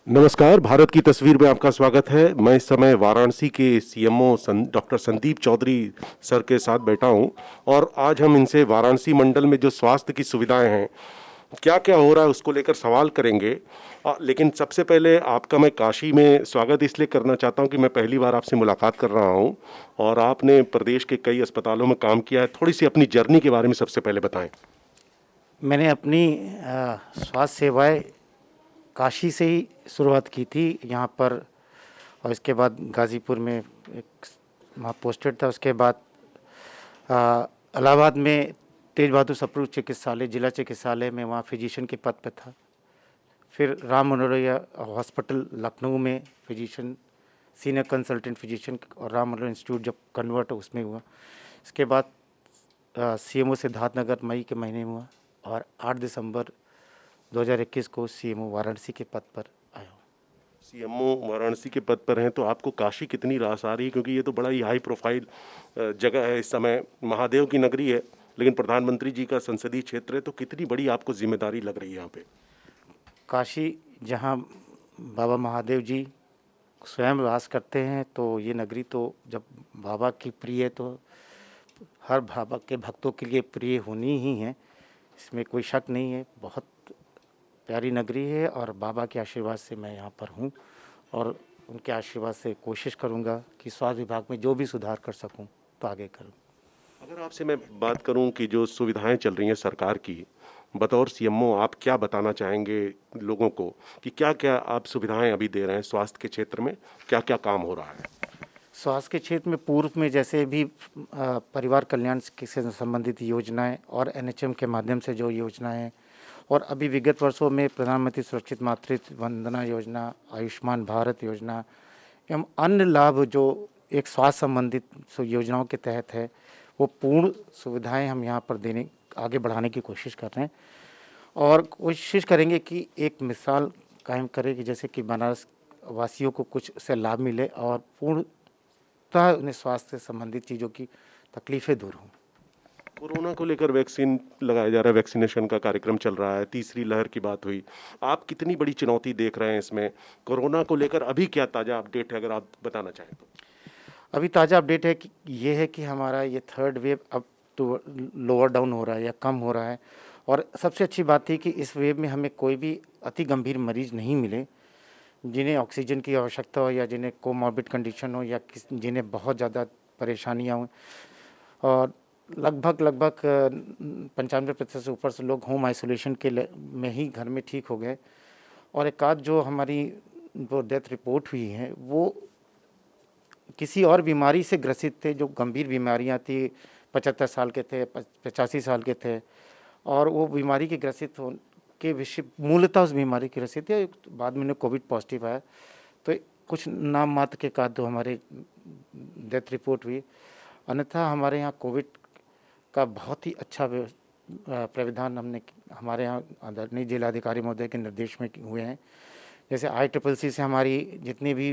नमस्कार, भारत की तस्वीर में आपका स्वागत है। मैं इस समय वाराणसी के CMO doctor Sandeep Chaudhary sir के साथ बैठा हूं और आज हम इनसे वाराणसी मंडल में जो स्वास्थ्य की सुविधाएं हैं, क्या-क्या हो रहा है उसको लेकर सवाल करेंगे। लेकिन सबसे पहले आपका मैं काशी में स्वागत इसलिए करना चाहता हूं कि मैं पहली बार आपसे मुलाकात कर रहा हूं और आपने प्रदेश के कई अस्पतालों में काम किया है। थोड़ी-सी अपनी जर्नी के बारे में सबसे पहले बताएँ। मैंने अपनी स्वास्थ्य सेवाएँ काशी से ही शुरुआत की थी यहाँ पर, और इसके बाद गाज़ीपुर में एक वहाँ पोस्टेड था। उसके बाद इलाहाबाद में तेज बहादुर सप्रू चिकित्सालय, जिला चिकित्सालय में वहाँ फिजिशियन के पद पे था। फिर राम मनोरैया हॉस्पिटल लखनऊ में फिजिशियन, सीनियर कंसल्टेंट फिजिशियन, और राम मनोरैया इंस्टीट्यूट जब कन्वर्ट उसमें हुआ। इसके बाद सीएमओ सिद्धार्थनगर मई के महीने में हुआ और 8 दिसंबर 2021 को सीएमओ वाराणसी के पद पर आया हूँ। सीएमओ वाराणसी के पद पर हैं तो आपको काशी कितनी रास आ रही है, क्योंकि ये तो बड़ा ही हाई प्रोफाइल जगह है। इस समय महादेव की नगरी है, लेकिन प्रधानमंत्री जी का संसदीय क्षेत्र है, तो कितनी बड़ी आपको जिम्मेदारी लग रही है यहाँ पे? काशी, जहाँ बाबा महादेव जी स्वयं वास करते हैं, तो ये नगरी तो जब बाबा की प्रिय है तो हर बाबा के भक्तों के लिए प्रिय होनी ही है, इसमें कोई शक नहीं है। बहुत प्यारी नगरी है और बाबा के आशीर्वाद से मैं यहाँ पर हूँ और उनके आशीर्वाद से कोशिश करूँगा कि स्वास्थ्य विभाग में जो भी सुधार कर सकूँ तो आगे करूँ। अगर आपसे मैं बात करूं कि जो सुविधाएं चल रही हैं सरकार की, बतौर सीएमओ आप क्या बताना चाहेंगे लोगों को कि क्या-क्या आप सुविधाएं अभी दे रहे हैं स्वास्थ्य के क्षेत्र में, क्या-क्या काम हो रहा है? स्वास्थ्य के क्षेत्र में पूर्व में जैसे भी परिवार कल्याण से संबंधित योजनाएं और एनएचएम के माध्यम से जो योजनाएं, और अभी विगत वर्षों में प्रधानमंत्री सुरक्षित मातृत्व वंदना योजना, आयुष्मान भारत योजना एवं अन्य लाभ जो एक स्वास्थ्य संबंधित योजनाओं के तहत है, वो पूर्ण सुविधाएं हम यहाँ पर देने आगे बढ़ाने की कोशिश कर रहे हैं और कोशिश करेंगे कि एक मिसाल कायम करें कि जैसे कि बनारस वासियों को कुछ से लाभ मिले और पूर्णतः उन्हें स्वास्थ्य से संबंधित चीज़ों की तकलीफ़ें दूर हों। कोरोना को लेकर वैक्सीन लगाया जा रहा है, वैक्सीनेशन का कार्यक्रम चल रहा है, तीसरी लहर की बात हुई। आप कितनी बड़ी चुनौती देख रहे हैं इसमें? कोरोना को लेकर अभी क्या ताज़ा अपडेट है, अगर आप बताना चाहें तो? अभी ताज़ा अपडेट है कि ये है कि हमारा ये थर्ड वेव अब तो लोअर डाउन हो रहा है या कम हो रहा है, और सबसे अच्छी बात थी कि इस वेव में हमें कोई भी अति गंभीर मरीज नहीं मिले जिन्हें ऑक्सीजन की आवश्यकता हो या जिन्हें कोमॉर्बिड कंडीशन हो या जिन्हें बहुत ज़्यादा परेशानियाँ हों। और लगभग 95% से ऊपर से लोग होम आइसोलेशन में ही घर में ठीक हो गए, और एक आध जो हमारी वो डेथ रिपोर्ट हुई है वो किसी और बीमारी से ग्रसित थे, जो गंभीर बीमारियां थी, 75 साल के थे, 85 साल के थे, और वो बीमारी के ग्रसित हो के विषय मूलतः उस बीमारी के ग्रसित थे। बाद में उन्हें कोविड पॉजिटिव आया, तो कुछ नाम मात्र के का तो हमारे डेथ रिपोर्ट हुई। अन्यथा हमारे यहाँ कोविड का बहुत ही अच्छा प्राविधान हमारे यहाँ आदरणीय जिलाधिकारी महोदय के निर्देश में हुए हैं। जैसे ICCC से हमारी जितने भी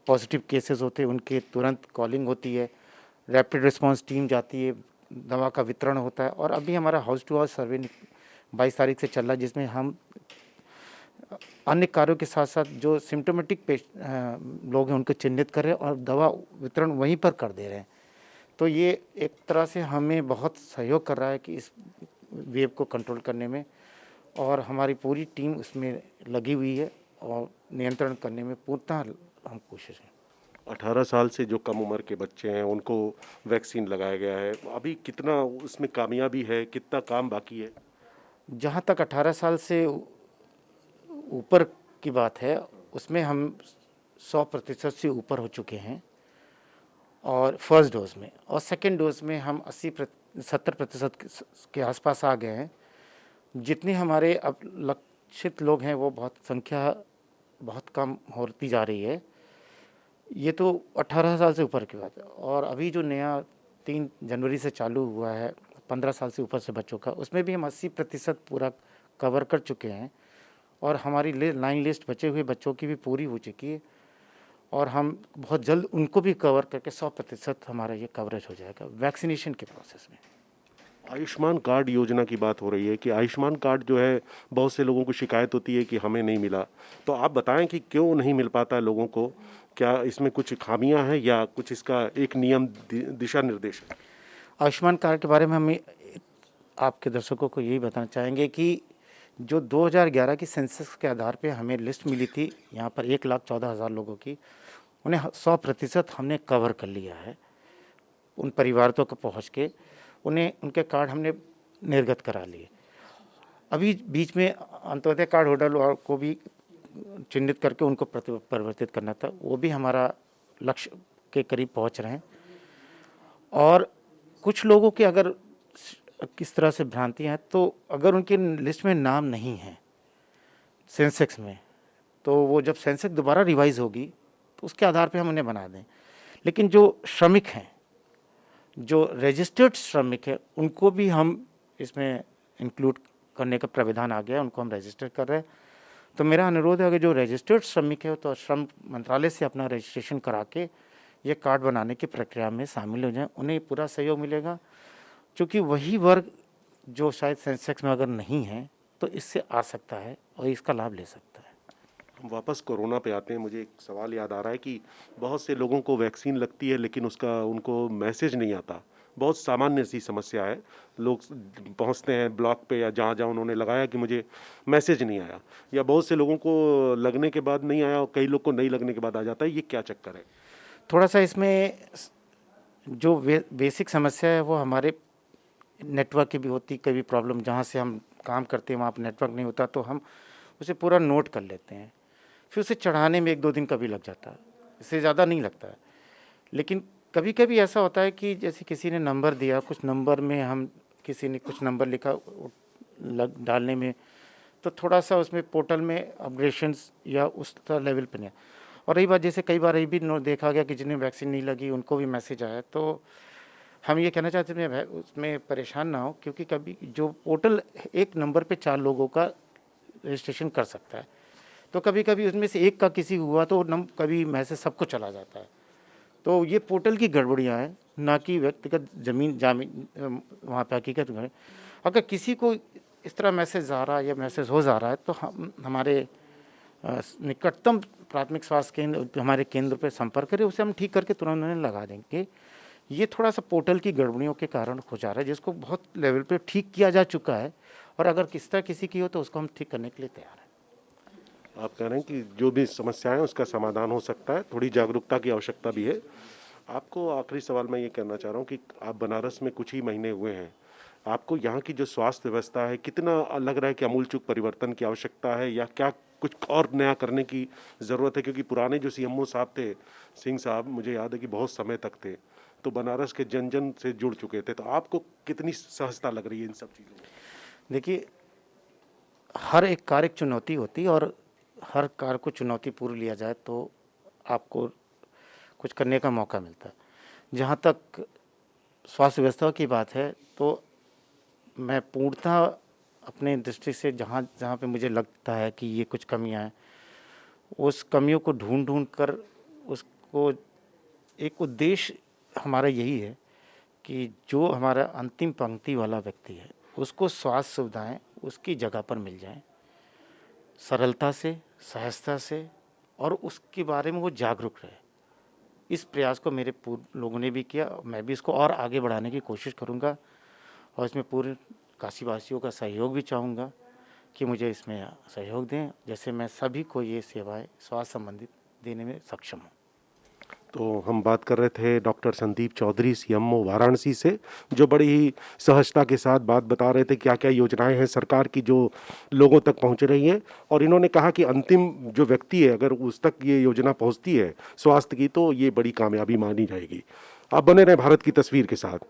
पॉजिटिव केसेस होते हैं उनके तुरंत कॉलिंग होती है, रैपिड रिस्पांस टीम जाती है, दवा का वितरण होता है, और अभी हमारा हाउस टू हाउस सर्वे 22 तारीख से चल रहा है, जिसमें हम अन्य कार्यों के साथ साथ जो सिम्टोमेटिक लोग हैं उनको चिन्हित कर रहे हैं और दवा वितरण वहीं पर कर दे रहे हैं। तो ये एक तरह से हमें बहुत सहयोग कर रहा है कि इस वेव को कंट्रोल करने में, और हमारी पूरी टीम उसमें लगी हुई है और नियंत्रण करने में पूर्णतः हम कोशिश है। 18 साल से जो कम उम्र के बच्चे हैं उनको वैक्सीन लगाया गया है, अभी कितना उसमें कामयाबी है, कितना काम बाकी है? जहाँ तक 18 साल से ऊपर की बात है उसमें हम 100% से ऊपर हो चुके हैं, और फर्स्ट डोज में, और सेकेंड डोज में हम 70% के आसपास आ गए हैं। जितने हमारे अब लक्षित लोग हैं वो संख्या बहुत कम होती जा रही है। ये तो 18 साल से ऊपर की बात है, और अभी जो नया 3 जनवरी से चालू हुआ है 15 साल से ऊपर से बच्चों का, उसमें भी हम 80% पूरा कवर कर चुके हैं, और हमारी लाइन लिस्ट बचे हुए बच्चों की भी पूरी हो चुकी है, और हम बहुत जल्द उनको भी कवर करके 100% हमारा ये कवरेज हो जाएगा वैक्सीनेशन के प्रोसेस में। आयुष्मान कार्ड योजना की बात हो रही है कि आयुष्मान कार्ड जो है बहुत से लोगों को शिकायत होती है कि हमें नहीं मिला, तो आप बताएं कि क्यों नहीं मिल पाता है लोगों को? क्या इसमें कुछ खामियां हैं या कुछ इसका एक नियम दिशा निर्देश है? आयुष्मान कार्ड के बारे में हम आपके दर्शकों को यही बताना चाहेंगे कि जो 2011 की सेंसस के आधार पे हमें लिस्ट मिली थी यहाँ पर 1,14,000 लोगों की, उन्हें 100% हमने कवर कर लिया है। उन परिवारों को पहुँच के उन्हें उनके कार्ड हमने निर्गत करा लिए। अभी बीच में अंत्योदय कार्ड होल्डर को भी चिन्हित करके उनको परिवर्तित करना था, वो भी हमारा लक्ष्य के करीब पहुँच रहे हैं। और कुछ लोगों के अगर किस तरह से भ्रांतियाँ हैं, तो अगर उनके लिस्ट में नाम नहीं है सेंसेक्स में, तो वो जब सेंसेक्स दोबारा रिवाइज़ होगी तो उसके आधार पे हम उन्हें बना दें। लेकिन जो श्रमिक हैं, जो रजिस्टर्ड श्रमिक है, उनको भी हम इसमें इंक्लूड करने का प्राविधान आ गया है, उनको हम रजिस्टर कर रहे हैं। तो मेरा अनुरोध है, अगर जो रजिस्टर्ड श्रमिक है तो श्रम मंत्रालय से अपना रजिस्ट्रेशन करा के ये कार्ड बनाने की प्रक्रिया में शामिल हो जाएं, उन्हें पूरा सहयोग मिलेगा। क्योंकि वही वर्ग जो शायद सेंसेक्स में अगर नहीं है तो इससे आ सकता है और इसका लाभ ले सकता है। हम वापस कोरोना पे आते हैं। मुझे एक सवाल याद आ रहा है कि बहुत से लोगों को वैक्सीन लगती है लेकिन उसका उनको मैसेज नहीं आता। बहुत सामान्य सी समस्या है। लोग पहुंचते हैं ब्लॉक पे या जहाँ जहाँ उन्होंने लगाया कि मुझे मैसेज नहीं आया, या बहुत से लोगों को लगने के बाद नहीं आया और कई लोग को नहीं लगने के बाद आ जाता है। ये क्या चक्कर है? थोड़ा सा इसमें जो बेसिक समस्या है वो हमारे नेटवर्क की भी होती, कभी प्रॉब्लम जहाँ से हम काम करते हैं वहाँ पर नेटवर्क नहीं होता, तो हम उसे पूरा नोट कर लेते हैं। फिर उसे चढ़ाने में 1-2 दिन कभी लग जाता है, इससे ज़्यादा नहीं लगता है। लेकिन कभी कभी ऐसा होता है कि जैसे किसी ने नंबर दिया, कुछ नंबर में हम किसी ने कुछ नंबर लिखा डालने में, तो थोड़ा सा उसमें पोर्टल में अपग्रेडेशंस या उस लेवल पर नहीं। और रही बात, जैसे कई बार ये भी देखा गया कि जिन्हें वैक्सीन नहीं लगी उनको भी मैसेज आया, तो हम ये कहना चाहते हैं उसमें परेशान ना हो, क्योंकि कभी जो पोर्टल एक नंबर पे 4 लोगों का रजिस्ट्रेशन कर सकता है, तो कभी कभी उसमें से एक का किसी हुआ तो कभी मैसेज सबको चला जाता है। तो ये पोर्टल की गड़बड़ियाँ हैं, ना कि व्यक्तिगत जामीन वहाँ पर हकीकत में। अगर किसी को इस तरह मैसेज आ रहा है या मैसेज हो जा रहा है तो हम हमारे निकटतम प्राथमिक स्वास्थ्य केंद्र, हमारे केंद्र पर संपर्क करें, उसे हम ठीक करके तुरंत उन्हें लगा देंगे। ये थोड़ा सा पोर्टल की गड़बड़ियों के कारण हो जा रहा है, जिसको बहुत लेवल पे ठीक किया जा चुका है, और अगर किस तरह किसी की हो तो उसको हम ठीक करने के लिए तैयार हैं। आप कह रहे हैं कि जो भी समस्याएं उसका समाधान हो सकता है, थोड़ी जागरूकता की आवश्यकता भी है। आपको आखिरी सवाल मैं ये कहना चाह रहा हूँ कि आप बनारस में कुछ ही महीने हुए हैं, आपको यहाँ की जो स्वास्थ्य व्यवस्था है, कितना लग रहा है कि आमूलचूल परिवर्तन की आवश्यकता है या क्या कुछ और नया करने की ज़रूरत है? क्योंकि पुराने जो सीएमओ साहब थे, सिंह साहब, मुझे याद है कि बहुत समय तक थे, तो बनारस के जन जन से जुड़ चुके थे। तो आपको कितनी सहजता लग रही है इन सब चीज़ों में? देखिए, हर एक कार्य चुनौती होती है, और हर कार्य को चुनौतीपूर्ण लिया जाए तो आपको कुछ करने का मौका मिलता है। जहाँ तक स्वास्थ्य व्यवस्था की बात है, तो मैं पूर्णतः अपने दृष्टि से जहाँ जहाँ पे मुझे लगता है कि ये कुछ कमियाँ हैं, उस कमियों को ढूंढ कर उसको, एक उद्देश्य हमारा यही है कि जो हमारा अंतिम पंक्ति वाला व्यक्ति है उसको स्वास्थ्य सुविधाएं उसकी जगह पर मिल जाएं, सरलता से, सहजता से, और उसके बारे में वो जागरूक रहे। इस प्रयास को मेरे पूर्व लोगों ने भी किया, मैं भी इसको और आगे बढ़ाने की कोशिश करूंगा, और इसमें पूरे काशीवासियों का सहयोग भी चाहूँगा कि मुझे इसमें सहयोग दें, जैसे मैं सभी को ये सेवाएं स्वास्थ्य संबंधित देने में सक्षम हूँ। तो हम बात कर रहे थे डॉक्टर संदीप चौधरी, सीएमओ वाराणसी से, जो बड़ी ही सहजता के साथ बात बता रहे थे क्या क्या योजनाएं हैं सरकार की जो लोगों तक पहुंच रही हैं। और इन्होंने कहा कि अंतिम जो व्यक्ति है अगर उस तक ये योजना पहुंचती है स्वास्थ्य की, तो ये बड़ी कामयाबी मानी जाएगी। आप बने रहें भारत की तस्वीर के साथ।